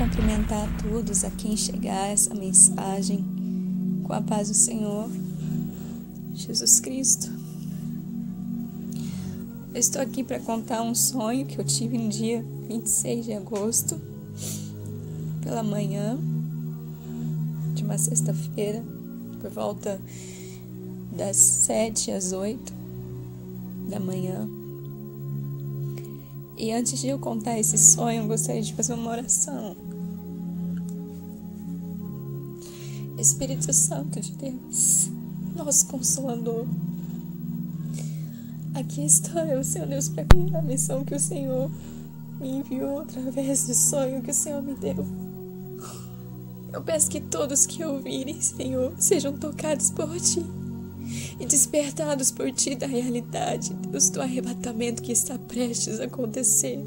cumprimentar a todos a quem chegar essa mensagem com a paz do Senhor Jesus Cristo. Eu estou aqui para contar um sonho que eu tive no dia 26 de agosto, pela manhã de uma sexta-feira, por volta das 7 às 8 da manhã. E antes de eu contar esse sonho, eu gostaria de fazer uma oração. Espírito Santo de Deus, nosso Consolador, aqui estou eu, Senhor Deus, para cumprir a missão que o Senhor me enviou através do sonho que o Senhor me deu. Eu peço que todos que ouvirem, Senhor, sejam tocados por Ti e despertados por Ti da realidade, Deus, do arrebatamento que está prestes a acontecer,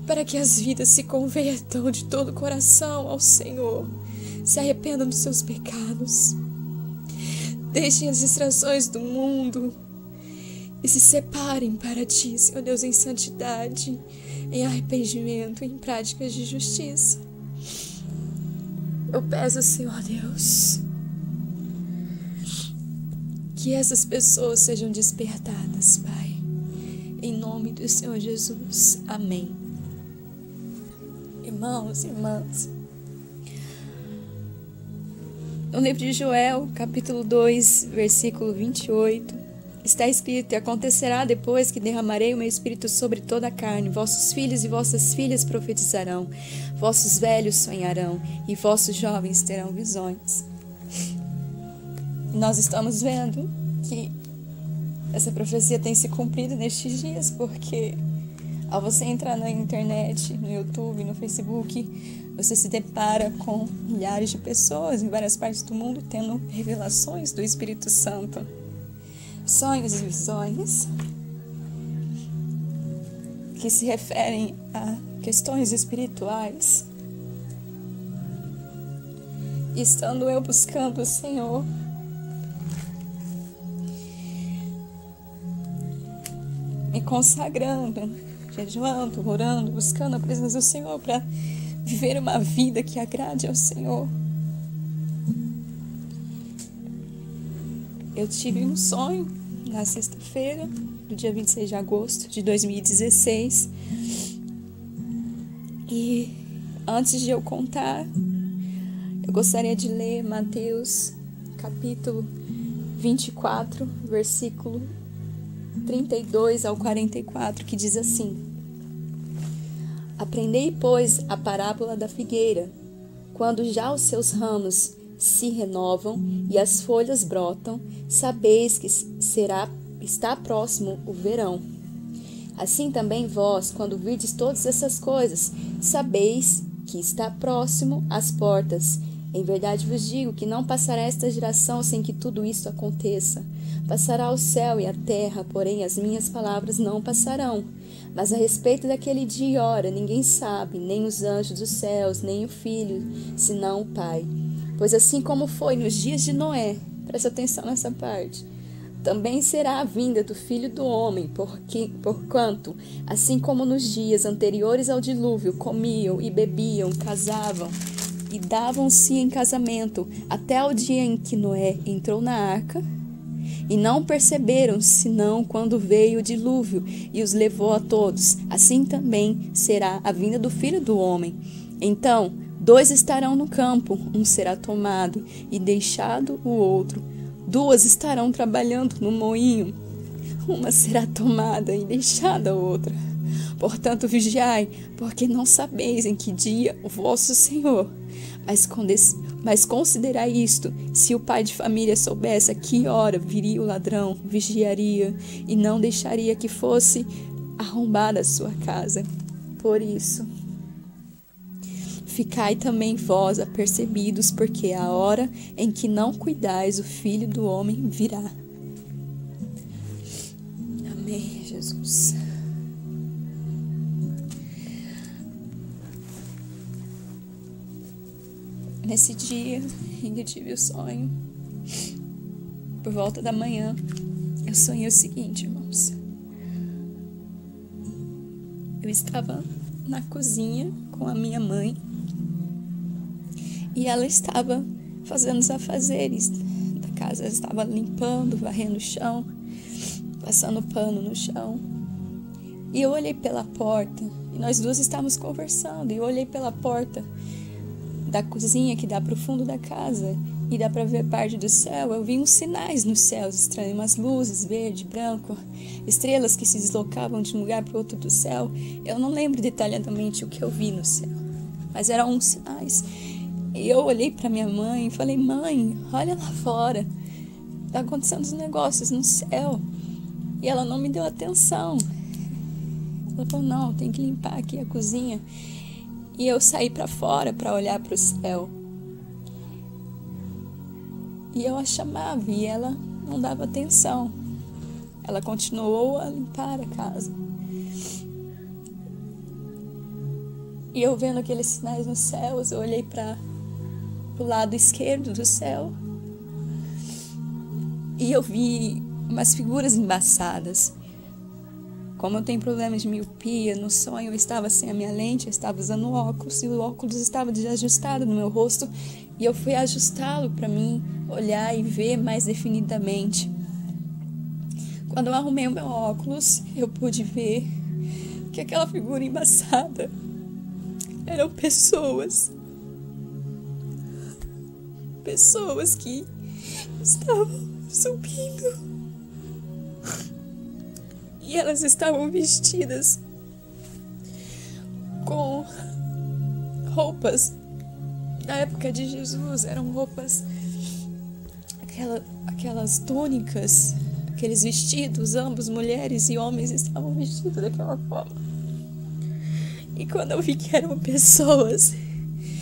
para que as vidas se convertam de todo o coração ao Senhor, se arrependam dos seus pecados, deixem as distrações do mundo e se separem para Ti, Senhor Deus, em santidade, em arrependimento, em práticas de justiça. Eu peço, Senhor Deus, que essas pessoas sejam despertadas, Pai, em nome do Senhor Jesus. Amém. Irmãos e irmãs, no livro de Joel, capítulo 2, versículo 28, está escrito: E acontecerá depois que derramarei o meu espírito sobre toda a carne, vossos filhos e vossas filhas profetizarão, vossos velhos sonharão, e vossos jovens terão visões. Nós estamos vendo que essa profecia tem se cumprido nestes dias, porque ao você entrar na internet, no YouTube, no Facebook, você se depara com milhares de pessoas em várias partes do mundo tendo revelações do Espírito Santo, sonhos e visões que se referem a questões espirituais. E estando eu buscando o Senhor, me consagrando, jejuando, orando, buscando a presença do Senhor para viver uma vida que agrade ao Senhor, eu tive um sonho na sexta-feira, do dia 26 de agosto de 2016. E antes de eu contar, eu gostaria de ler Mateus capítulo 24, versículo 32 ao 44, que diz assim: Aprendei, pois, a parábola da figueira. Quando já os seus ramos se renovam e as folhas brotam, sabeis que está próximo o verão. Assim também vós, quando virdes todas essas coisas, sabeis que está próximo às portas. Em verdade vos digo que não passará esta geração sem que tudo isto aconteça. Passará o céu e a terra, porém as minhas palavras não passarão. Mas a respeito daquele dia e hora ninguém sabe, nem os anjos dos céus, nem o Filho, senão o Pai. Pois assim como foi nos dias de Noé, presta atenção nessa parte, também será a vinda do Filho do Homem, porquanto, assim como nos dias anteriores ao dilúvio, comiam e bebiam, casavam e davam-se em casamento, até o dia em que Noé entrou na arca, e não perceberam, senão quando veio o dilúvio e os levou a todos. Assim também será a vinda do Filho do Homem. Então, 2 estarão no campo, um será tomado e deixado o outro. 2 estarão trabalhando no moinho, uma será tomada e deixada a outra. Portanto, vigiai, porque não sabeis em que dia o vosso Senhor. Mas considerai isto: se o pai de família soubesse a que hora viria o ladrão, vigiaria e não deixaria que fosse arrombada a sua casa. Por isso, ficai também vós apercebidos, porque a hora em que não cuidais, o Filho do Homem virá. Amém, Jesus. Nesse dia em que eu tive o sonho, por volta da manhã, eu sonhei o seguinte, irmãos. Eu estava na cozinha com a minha mãe e ela estava fazendo os afazeres da casa. Ela estava limpando, varrendo o chão, passando pano no chão. E eu olhei pela porta e nós duas estávamos conversando. E eu olhei pela porta da cozinha que dá para o fundo da casa e dá para ver parte do céu. Eu vi uns sinais nos céus estranhos, umas luzes, verde, branco, estrelas que se deslocavam de um lugar para o outro do céu. Eu não lembro detalhadamente o que eu vi no céu, mas eram uns sinais. E eu olhei para minha mãe e falei: mãe, olha lá fora, tá acontecendo uns negócios no céu. E ela não me deu atenção. Ela falou: não, tem que limpar aqui a cozinha. E eu saí para fora para olhar para o céu. E eu a chamava e ela não dava atenção. Ela continuou a limpar a casa. E eu vendo aqueles sinais nos céus, eu olhei para o lado esquerdo do céu e eu vi umas figuras embaçadas. Como eu tenho problemas de miopia, no sonho eu estava sem a minha lente, eu estava usando óculos e o óculos estava desajustado no meu rosto e eu fui ajustá-lo para mim olhar e ver mais definidamente. Quando eu arrumei o meu óculos, eu pude ver que aquela figura embaçada eram pessoas que estavam subindo. E elas estavam vestidas com roupas da época de Jesus. Eram roupas, aquelas túnicas, aqueles vestidos, ambos mulheres e homens estavam vestidos daquela forma. E quando eu vi que eram pessoas,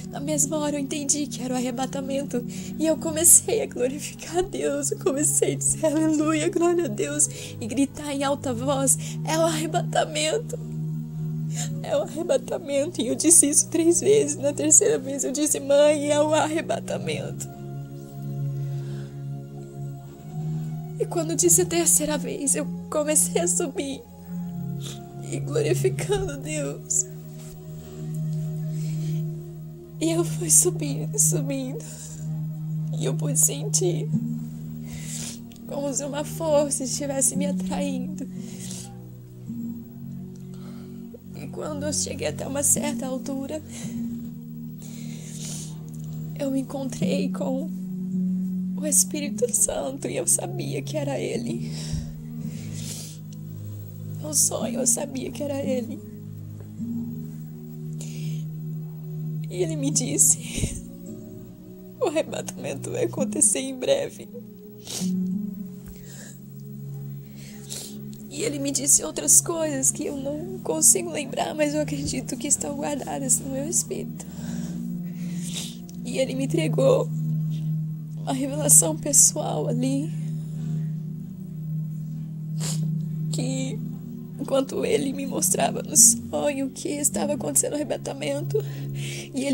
na mesma hora eu entendi que era o arrebatamento. E eu comecei a glorificar a Deus. Eu comecei a dizer aleluia, glória a Deus. E gritar em alta voz: é o arrebatamento. É o arrebatamento. E eu disse isso 3 vezes. Na terceira vez eu disse: mãe, é o arrebatamento. E quando disse a terceira vez, eu comecei a subir e glorificando a Deus. E eu fui subindo. E eu pude sentir como se uma força estivesse me atraindo. E quando eu cheguei até uma certa altura, eu me encontrei com o Espírito Santo e eu sabia que era Ele. No sonho eu sabia que era Ele. E Ele me disse: o arrebatamento vai acontecer em breve. E Ele me disse outras coisas que eu não consigo lembrar, mas eu acredito que estão guardadas no meu espírito. E Ele me entregou uma revelação pessoal ali, que enquanto Ele me mostrava no sonho que estava acontecendo o arrebatamento, e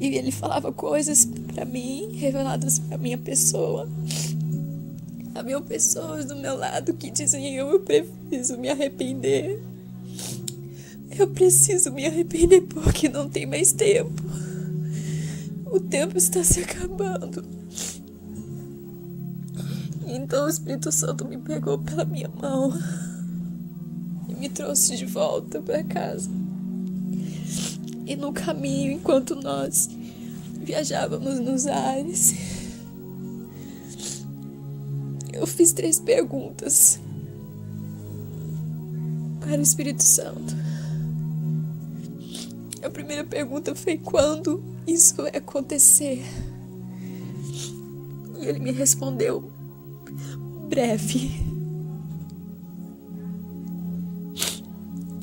Ele falava coisas para mim, reveladas para minha pessoa. Havia pessoas do meu lado que diziam: eu preciso me arrepender. Eu preciso me arrepender porque não tem mais tempo. O tempo está se acabando. Então o Espírito Santo me pegou pela minha mão e me trouxe de volta para casa. E no caminho, enquanto nós viajávamos nos ares, eu fiz 3 perguntas para o Espírito Santo. A primeira pergunta foi: quando isso vai acontecer? E Ele me respondeu: breve.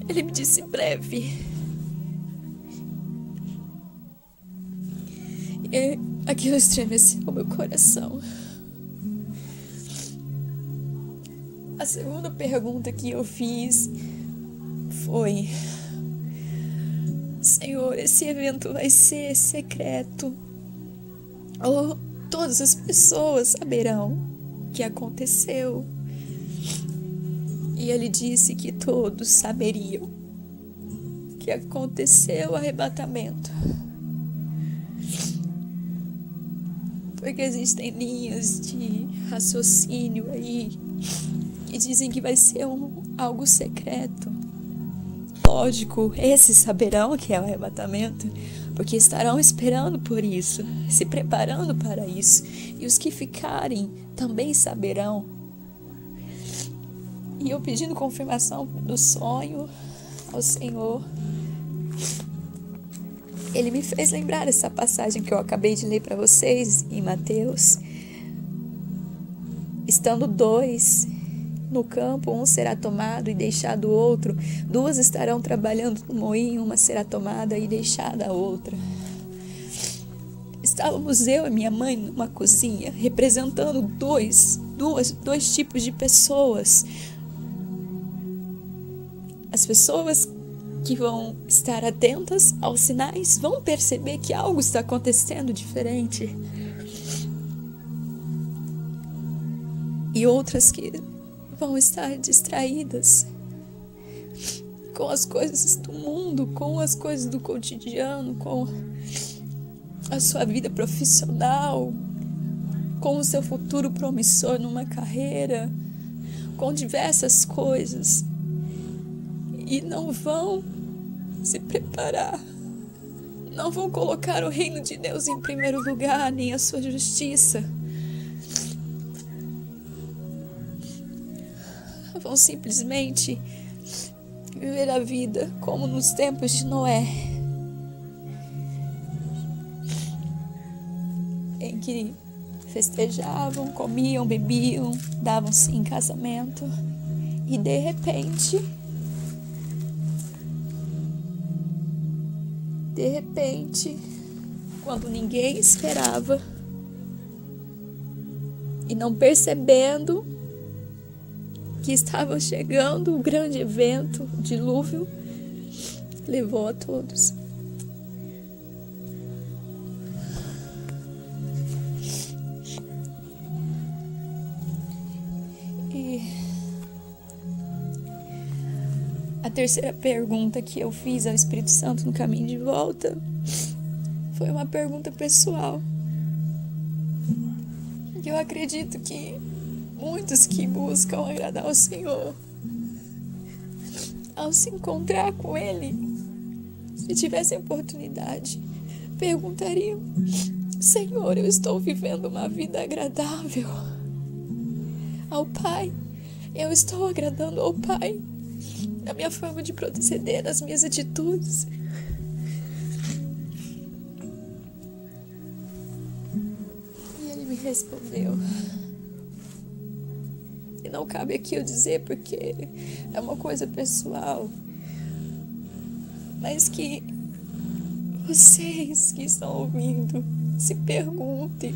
Ele me disse: breve. E aquilo estremeceu o meu coração. A segunda pergunta que eu fiz foi: Senhor, esse evento vai ser secreto? Ou todas as pessoas saberão que aconteceu? E Ele disse que todos saberiam que que aconteceu o arrebatamento. Porque existem linhas de raciocínio aí que dizem que vai ser algo secreto. Lógico, esses saberão que é o arrebatamento, porque estarão esperando por isso, se preparando para isso. E os que ficarem também saberão. E eu pedindo confirmação do sonho ao Senhor, Ele me fez lembrar essa passagem que eu acabei de ler para vocês em Mateus. Estando 2 no campo, um será tomado e deixado o outro. 2 estarão trabalhando no moinho, uma será tomada e deixada a outra. Estávamos eu e minha mãe numa cozinha, representando dois tipos de pessoas. As pessoas que vão estar atentas aos sinais vão perceber que algo está acontecendo diferente. E outras que vão estar distraídas com as coisas do mundo, com as coisas do cotidiano, com a sua vida profissional, com o seu futuro promissor numa carreira, com diversas coisas. E não vão se preparar, não vão colocar o reino de Deus em primeiro lugar, nem a sua justiça. Vão simplesmente viver a vida como nos tempos de Noé, em que festejavam, comiam, bebiam, davam-se em casamento e de repente, quando ninguém esperava e não percebendo que estava chegando o grande evento, o dilúvio, levou a todos. E a terceira pergunta que eu fiz ao Espírito Santo no caminho de volta foi uma pergunta pessoal. Eu acredito que muitos que buscam agradar ao Senhor, ao se encontrar com Ele, se tivessem oportunidade, perguntariam: Senhor, eu estou vivendo uma vida agradável ao Pai? Eu estou agradando ao Pai na minha forma de proceder, nas minhas atitudes? E Ele me respondeu. E não cabe aqui eu dizer porque é uma coisa pessoal, mas que vocês que estão ouvindo se perguntem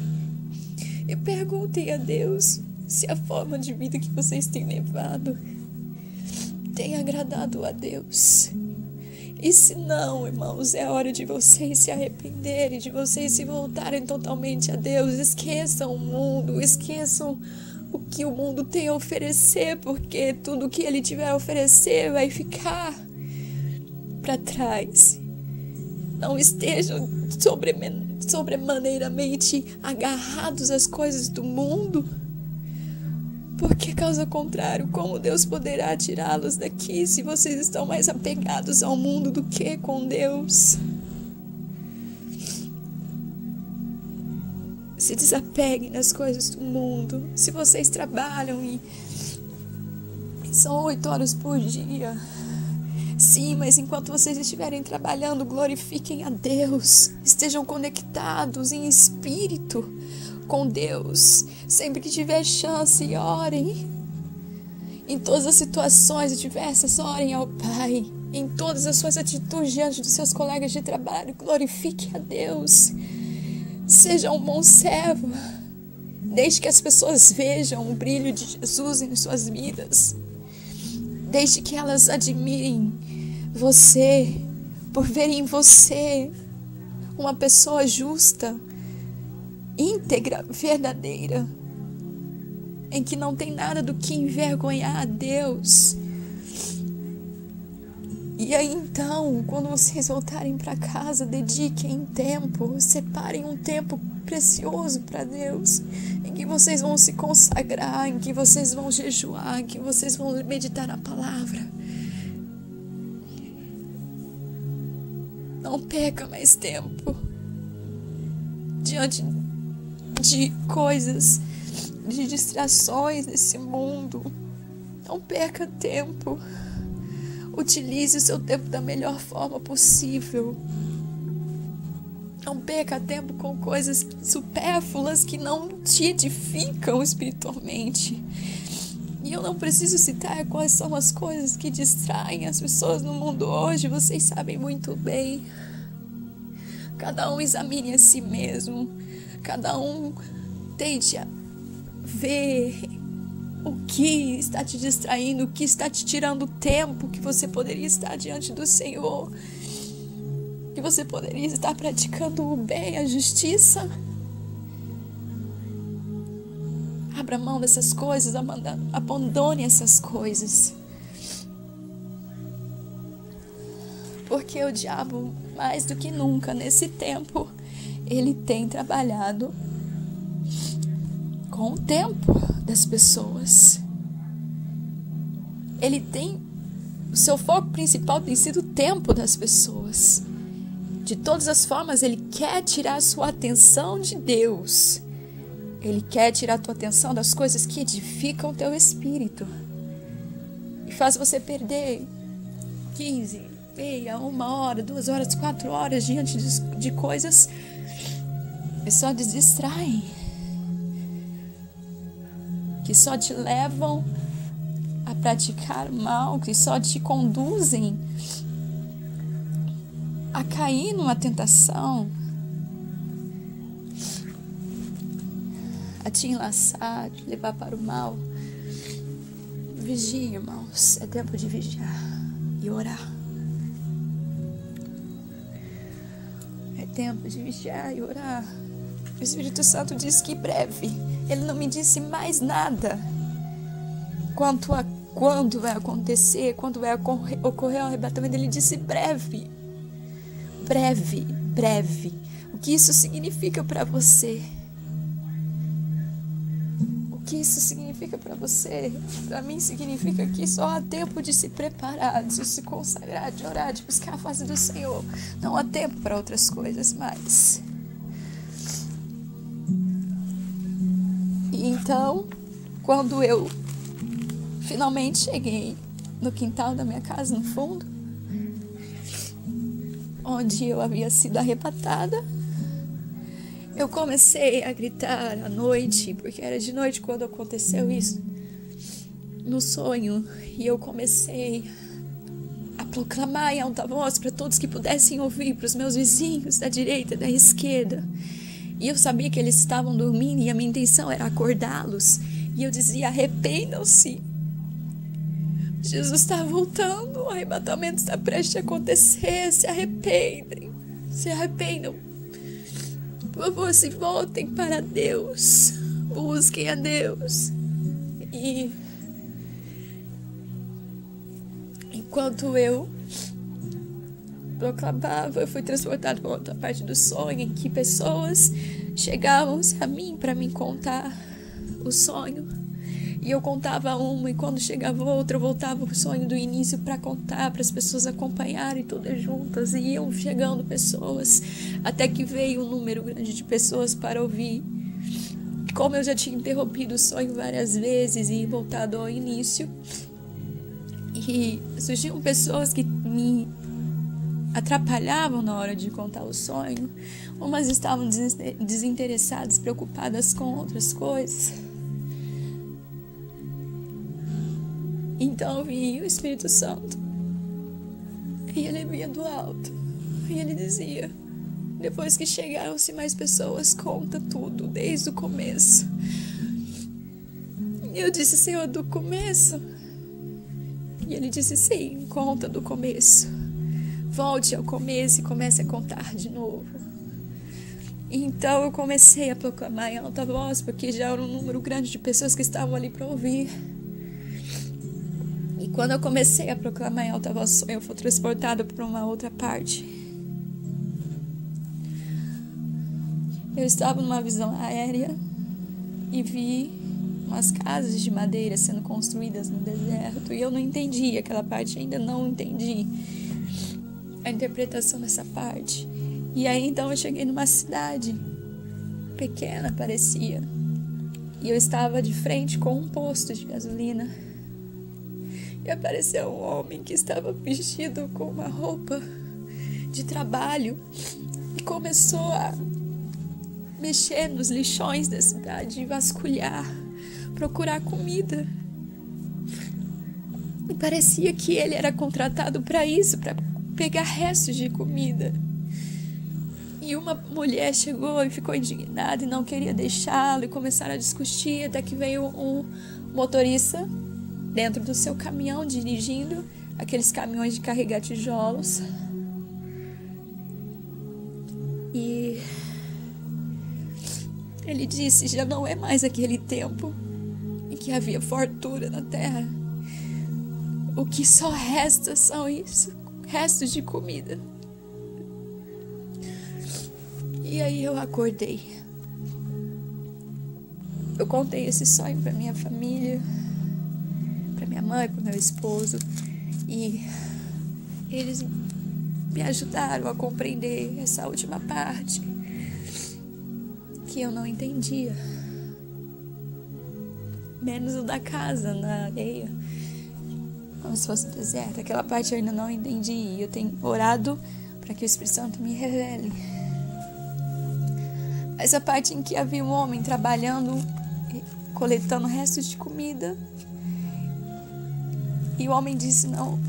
e perguntem a Deus se a forma de vida que vocês têm levado tem agradado a Deus. E se não, irmãos, é hora de vocês se arrependerem, de vocês se voltarem totalmente a Deus. Esqueçam o mundo, esqueçam o que o mundo tem a oferecer, porque tudo que ele tiver a oferecer vai ficar para trás. Não estejam sobremaneiramente agarrados às coisas do mundo, porque caso contrário, como Deus poderá tirá-los daqui se vocês estão mais apegados ao mundo do que com Deus? Se desapeguem das coisas do mundo. Se vocês trabalham e são 8 horas por dia, sim, mas enquanto vocês estiverem trabalhando, glorifiquem a Deus. Estejam conectados em espírito com Deus. Sempre que tiver chance, orem. Em todas as situações diversas, orem ao Pai. Em todas as suas atitudes diante dos seus colegas de trabalho, glorifique a Deus. Seja um bom servo. Deixe que as pessoas vejam o brilho de Jesus em suas vidas. Deixe que elas admirem você, por verem em você uma pessoa justa, íntegra, verdadeira, em que não tem nada do que envergonhar a Deus. E aí então, quando vocês voltarem para casa, dediquem tempo, separem um tempo precioso para Deus, em que vocês vão se consagrar, em que vocês vão jejuar, em que vocês vão meditar na palavra. Não perca mais tempo diante de coisas, de distrações desse mundo. Não perca tempo. Utilize o seu tempo da melhor forma possível. Não perca tempo com coisas supérfluas que não te edificam espiritualmente. E eu não preciso citar quais são as coisas que distraem as pessoas no mundo hoje. Vocês sabem muito bem. Cada um examine a si mesmo. Cada um tente ver o que está te distraindo, o que está te tirando tempo que você poderia estar diante do Senhor, que você poderia estar praticando o bem, a justiça. Abra mão dessas coisas, abandone essas coisas. Porque o diabo, mais do que nunca nesse tempo, ele tem trabalhado com o tempo das pessoas. O seu foco principal tem sido o tempo das pessoas. De todas as formas, ele quer tirar a sua atenção de Deus. Ele quer tirar a tua atenção das coisas que edificam o teu espírito. E faz você perder 15, meia, 1 hora, 2 horas, 4 horas diante de coisas que só te distraem, que só te levam a praticar mal, que só te conduzem a cair numa tentação, a te enlaçar, te levar para o mal. Vigie, irmãos, é tempo de vigiar e orar. É tempo de vigiar e orar. O Espírito Santo diz que breve. Ele não me disse mais nada quanto a quando vai acontecer, quando vai ocorrer o arrebatamento. Ele disse breve. Breve, breve. O que isso significa para você? O que isso significa para você? Para mim significa que só há tempo de se preparar, de se consagrar, de orar, de buscar a face do Senhor. Não há tempo para outras coisas mais. E então, quando eu finalmente cheguei no quintal da minha casa, no fundo, onde eu havia sido arrebatada, eu comecei a gritar à noite, porque era de noite quando aconteceu isso, no sonho, e eu comecei a proclamar em alta voz para todos que pudessem ouvir, para os meus vizinhos da direita e da esquerda. E eu sabia que eles estavam dormindo e a minha intenção era acordá-los. E eu dizia: arrependam-se. Jesus está voltando, o arrebatamento está prestes a acontecer. Se arrependem, se arrependam. Por favor, se voltem para Deus. Busquem a Deus. E enquanto eu proclamava, eu fui transportado para outra parte do sonho, em que pessoas chegavam-se a mim para me contar o sonho. E eu contava uma, e quando chegava outra, eu voltava o sonho do início para contar, para as pessoas acompanharem todas juntas. E iam chegando pessoas, até que veio um número grande de pessoas para ouvir. Como eu já tinha interrompido o sonho várias vezes e voltado ao início, e surgiam pessoas que me atrapalhavam na hora de contar o sonho. Umas estavam desinteressadas, preocupadas com outras coisas. Então vinha o Espírito Santo e ele vinha do alto e ele dizia: depois que chegaram-se mais pessoas, conta tudo desde o começo. E eu disse: Senhor, do começo? E ele disse: sim, conta do começo. Volte ao começo e comece a contar de novo. Então eu comecei a proclamar em alta voz, porque já era um número grande de pessoas que estavam ali para ouvir. E Quando eu comecei a proclamar em alta voz, eu fui transportada para uma outra parte. Eu estava numa visão aérea e vi umas casas de madeira sendo construídas no deserto. E eu não entendi aquela parte, ainda não entendi a interpretação dessa parte. E aí então eu cheguei numa cidade pequena, parecia. E eu estava de frente com um posto de gasolina. E apareceu um homem que estava vestido com uma roupa de trabalho e começou a mexer nos lixões da cidade, vasculhar, procurar comida. E parecia que ele era contratado para isso, para pegar restos de comida. E uma mulher chegou e ficou indignada e não queria deixá-lo, e começaram a discutir, até que veio um motorista dentro do seu caminhão, dirigindo aqueles caminhões de carregar tijolos. E ele disse: já não é mais aquele tempo em que havia fartura na terra. O que só resta são isso, restos de comida. E aí eu acordei. Eu contei esse sonho para minha família, para minha mãe, para meu esposo, e eles me ajudaram a compreender essa última parte que eu não entendia, menos o da casa na areia, como se fosse deserto. Aquela parte eu ainda não entendi, e eu tenho orado para que o Espírito Santo me revele. Essa parte em que havia um homem trabalhando, coletando restos de comida, e o homem disse: não,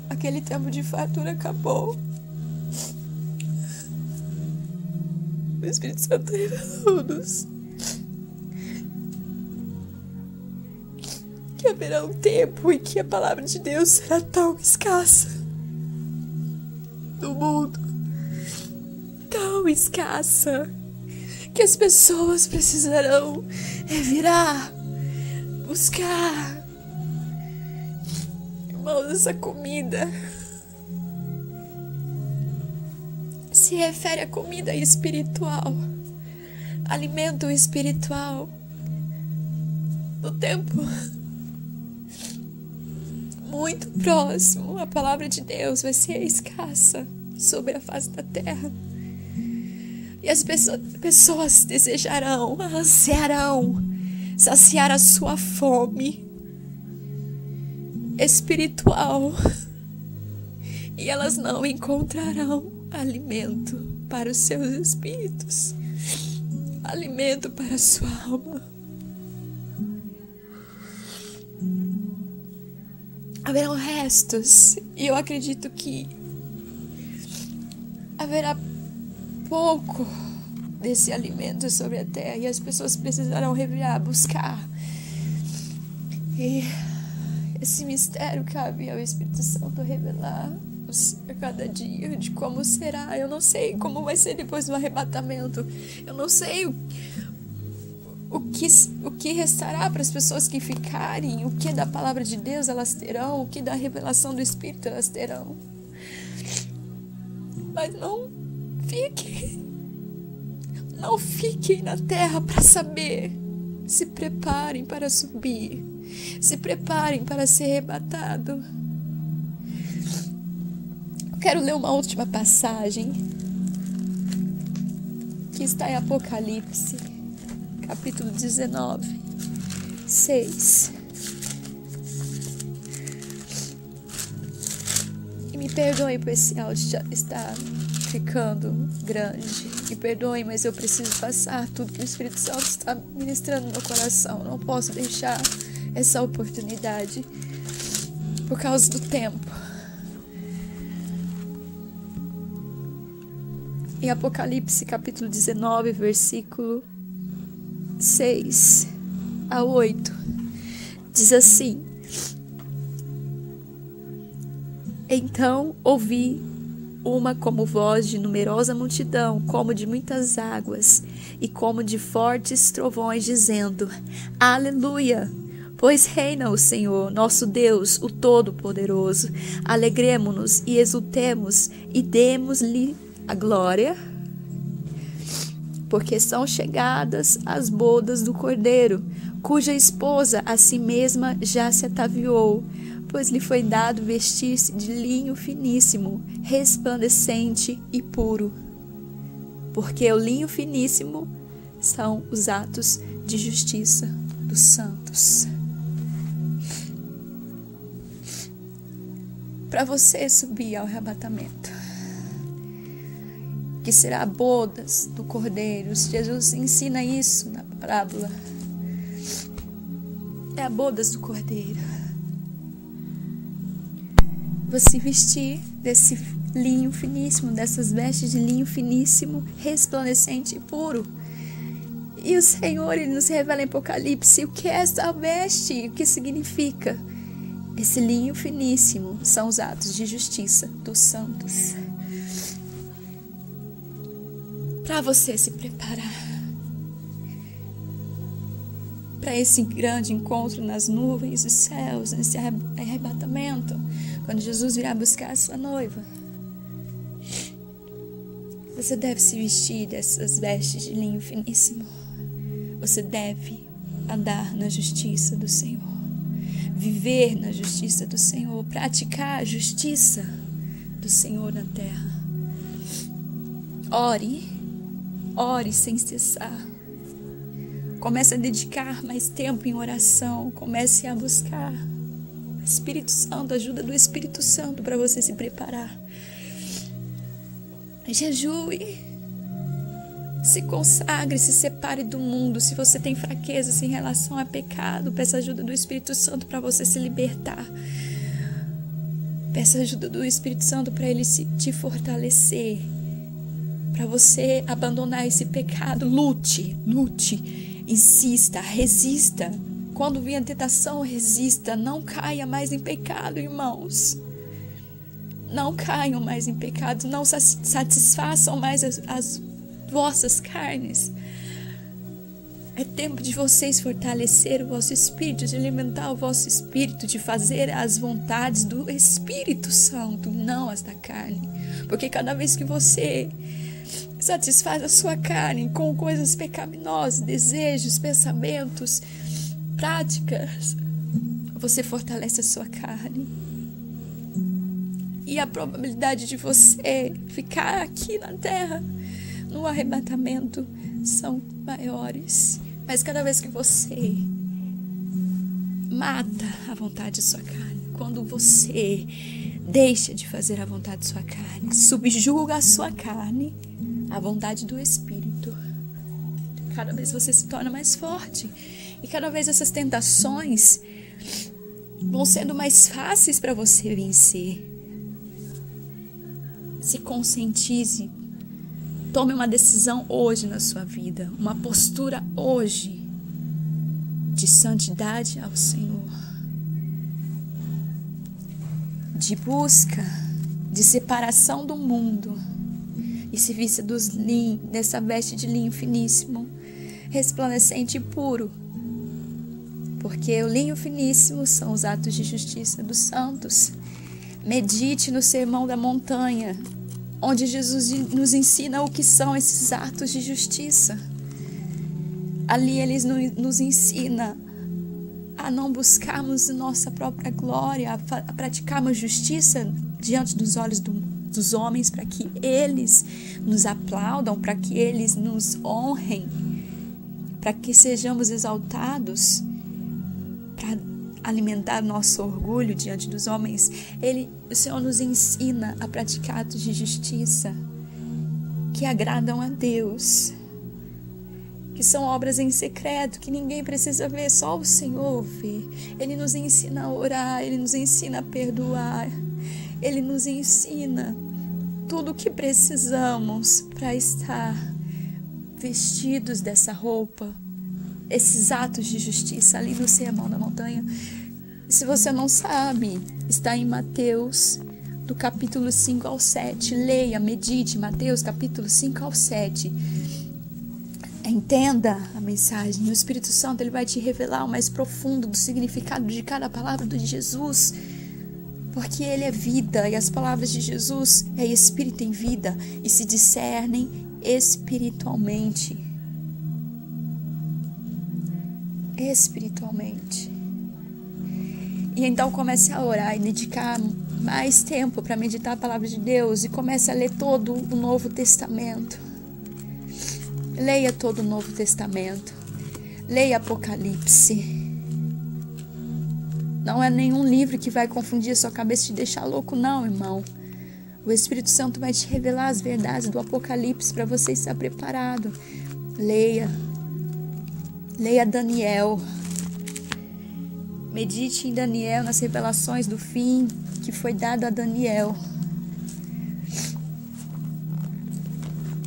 aquele tempo de fartura acabou. O Espírito Santo revelou-nos que haverá um tempo em que a palavra de Deus será tão escassa no mundo, tão escassa, que as pessoas precisarão revirar, buscar. Irmãos, essa comida se refere à comida espiritual, alimento espiritual. No tempo muito próximo, a palavra de Deus vai ser escassa sobre a face da terra. E as pessoas desejarão, ansiarão saciar a sua fome espiritual. E elas não encontrarão alimento para os seus espíritos, alimento para a sua alma. Haverão restos, e eu acredito que haverá pouco desse alimento sobre a terra, e as pessoas precisarão revirar, buscar. E esse mistério cabe ao Espírito Santo revelar a cada dia de como será. Eu não sei como vai ser depois do arrebatamento. Eu não sei o que restará para as pessoas que ficarem, o que da palavra de Deus elas terão, o que da revelação do Espírito elas terão. Mas não fiquem na terra para saber. Se preparem para subir, se preparem para ser arrebatado. Quero ler uma última passagem que está em Apocalipse, capítulo 19, 6. E me perdoem por esse áudio já estar ficando grande. Me perdoem, mas eu preciso passar tudo que o Espírito Santo está ministrando no meu coração. Não posso deixar essa oportunidade por causa do tempo. Em Apocalipse, capítulo 19, versículo 6 a 8, diz assim: Então ouvi uma como voz de numerosa multidão, como de muitas águas, e como de fortes trovões, dizendo: Aleluia! Pois reina o Senhor, nosso Deus, o Todo-Poderoso. Alegremo-nos e exultemos e demos-lhe a glória, porque são chegadas as bodas do Cordeiro, cuja esposa a si mesma já se ataviou, pois lhe foi dado vestir-se de linho finíssimo, resplandecente e puro. Porque o linho finíssimo são os atos de justiça dos santos. Para você subir ao arrebatamento, que será bodas do Cordeiro, Jesus ensina isso na parábola. É a bodas do Cordeiro. Você vestir desse linho finíssimo, dessas vestes de linho finíssimo, resplandecente e puro. E o Senhor, Ele nos revela em Apocalipse o que é essa veste, o que significa. Esse linho finíssimo são os atos de justiça dos santos. Para você se preparar para esse grande encontro nas nuvens dos céus, nesse arrebatamento, quando Jesus virá buscar a sua noiva, você deve se vestir dessas vestes de linho finíssimo. Você deve andar na justiça do Senhor, viver na justiça do Senhor, praticar a justiça do Senhor na terra. Ore sem cessar. Comece a dedicar mais tempo em oração. Comece a buscar o Espírito Santo, a ajuda do Espírito Santo para você se preparar. Jejue. Se consagre, se separe do mundo. Se você tem fraquezas em relação a pecado, peça ajuda do Espírito Santo para você se libertar. Peça ajuda do Espírito Santo para Ele te fortalecer, para você abandonar esse pecado. Lute, insista, resista. Quando vier a tentação, resista. Não caia mais em pecado, irmãos. Não caiam mais em pecado. Não satisfaçam mais as vossas carnes. É tempo de vocês fortalecer o vosso espírito, de alimentar o vosso espírito, de fazer as vontades do Espírito Santo, não as da carne. Porque cada vez que você satisfaz a sua carne com coisas pecaminosas, desejos, pensamentos, práticas, você fortalece a sua carne. E a probabilidade de você ficar aqui na terra no arrebatamento são maiores. Mas cada vez que você mata a vontade de sua carne, quando você deixa de fazer a vontade de sua carne, subjuga a sua carne à vontade do Espírito, cada vez você se torna mais forte. E cada vez essas tentações vão sendo mais fáceis para você vencer. Se conscientize. Tome uma decisão hoje na sua vida, uma postura hoje de santidade ao Senhor, de busca, de separação do mundo, e se vista dessa veste de linho finíssimo, resplandecente e puro, porque o linho finíssimo são os atos de justiça dos santos. Medite no Sermão da Montanha, onde Jesus nos ensina o que são esses atos de justiça. Ali Ele nos ensina a não buscarmos nossa própria glória, a praticarmos justiça diante dos olhos dos homens, para que eles nos aplaudam, para que eles nos honrem, para que sejamos exaltados, para alimentar nosso orgulho diante dos homens. O Senhor nos ensina a praticar atos de justiça que agradam a Deus, que são obras em secreto, que ninguém precisa ver, só o Senhor vê. Ele nos ensina a orar, Ele nos ensina a perdoar, Ele nos ensina tudo o que precisamos para estar vestidos dessa roupa, esses atos de justiça ali no Sermão da Montanha. Se você não sabe, está em Mateus, do capítulo 5 ao 7. Leia, medite, Mateus, capítulo 5 ao 7. É Entenda a mensagem. O Espírito Santo, ele vai te revelar o mais profundo do significado de cada palavra de Jesus. Porque ele é vida e as palavras de Jesus é espírito em vida e se discernem espiritualmente. Espiritualmente. E então comece a orar e dedicar mais tempo para meditar a palavra de Deus e comece a ler todo o Novo Testamento. Leia todo o Novo Testamento. Leia Apocalipse. Não é nenhum livro que vai confundir a sua cabeça e te deixar louco, não, irmão. O Espírito Santo vai te revelar as verdades do Apocalipse para você estar preparado. Leia. Leia Daniel. Medite em Daniel, nas revelações do fim que foi dado a Daniel.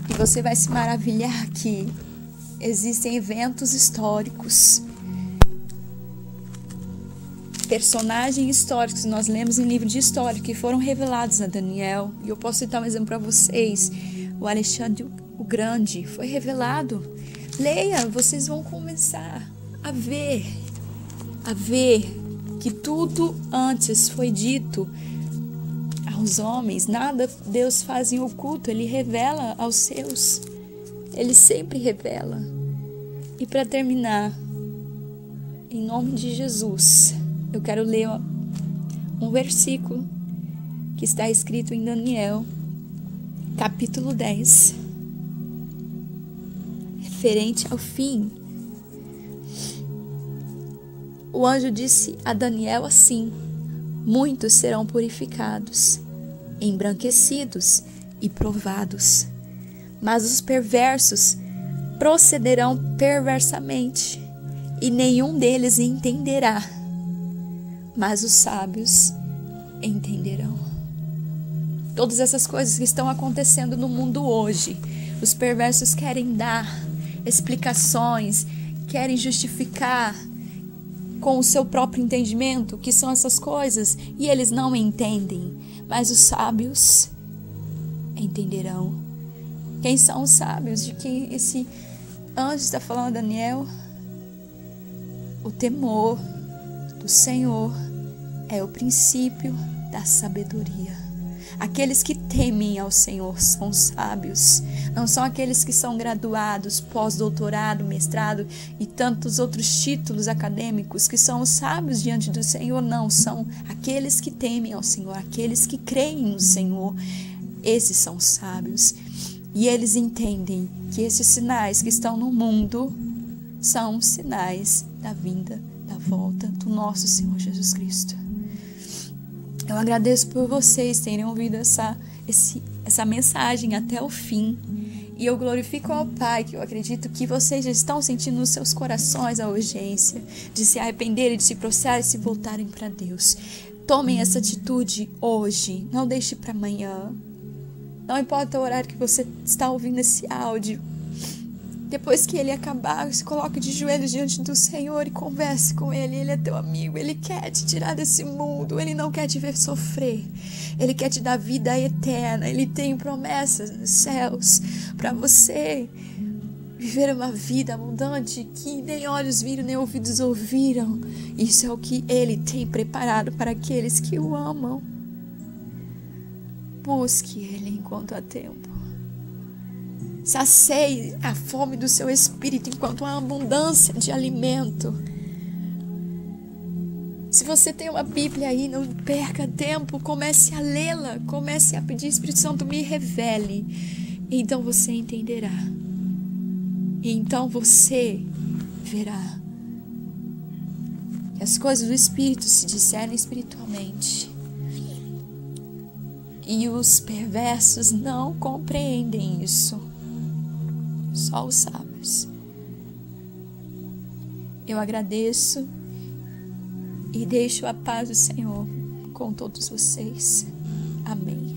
E você vai se maravilhar que existem eventos históricos, personagens históricos que nós lemos em livro de história que foram revelados a Daniel. E eu posso citar um exemplo para vocês. O Alexandre o Grande foi revelado. Leia, vocês vão começar a ver que tudo antes foi dito aos homens. Nada Deus faz em oculto, Ele revela aos seus. Ele sempre revela. E para terminar, em nome de Jesus, eu quero ler um versículo que está escrito em Daniel, capítulo 10, referente ao fim. O anjo disse a Daniel assim: muitos serão purificados, embranquecidos e provados, mas os perversos procederão perversamente, e nenhum deles entenderá, mas os sábios entenderão. Todas essas coisas que estão acontecendo no mundo hoje, os perversos querem dar explicações, querem justificar com o seu próprio entendimento o que são essas coisas, e eles não entendem, mas os sábios entenderão. Quem são os sábios de que esse anjo está falando a Daniel? O temor do Senhor é o princípio da sabedoria. Aqueles que temem ao Senhor são sábios. Não são aqueles que são graduados, pós-doutorado, mestrado e tantos outros títulos acadêmicos que são os sábios diante do Senhor. Não, são aqueles que temem ao Senhor, aqueles que creem no Senhor. Esses são sábios. E eles entendem que esses sinais que estão no mundo são sinais da vinda, da volta do nosso Senhor Jesus Cristo. Eu agradeço por vocês terem ouvido essa mensagem até o fim. E eu glorifico ao Pai, que eu acredito que vocês já estão sentindo nos seus corações a urgência de se arrependerem, de se prostrar e se voltarem para Deus. Tomem essa atitude hoje, não deixe para amanhã. Não importa o horário que você está ouvindo esse áudio. Depois que ele acabar, se coloque de joelhos diante do Senhor e converse com Ele. Ele é teu amigo, Ele quer te tirar desse mundo, Ele não quer te ver sofrer. Ele quer te dar vida eterna, Ele tem promessas nos céus para você viver uma vida abundante que nem olhos viram, nem ouvidos ouviram. Isso é o que Ele tem preparado para aqueles que o amam. Busque Ele enquanto há tempo. Sacie a fome do seu espírito enquanto há abundância de alimento. Se você tem uma Bíblia aí, não perca tempo, comece a lê-la, comece a pedir: Espírito Santo, me revele. E então você entenderá. E então você verá que as coisas do Espírito se discernem espiritualmente. E os perversos não compreendem isso. Só os sábios. Eu agradeço e deixo a paz do Senhor com todos vocês. Amém.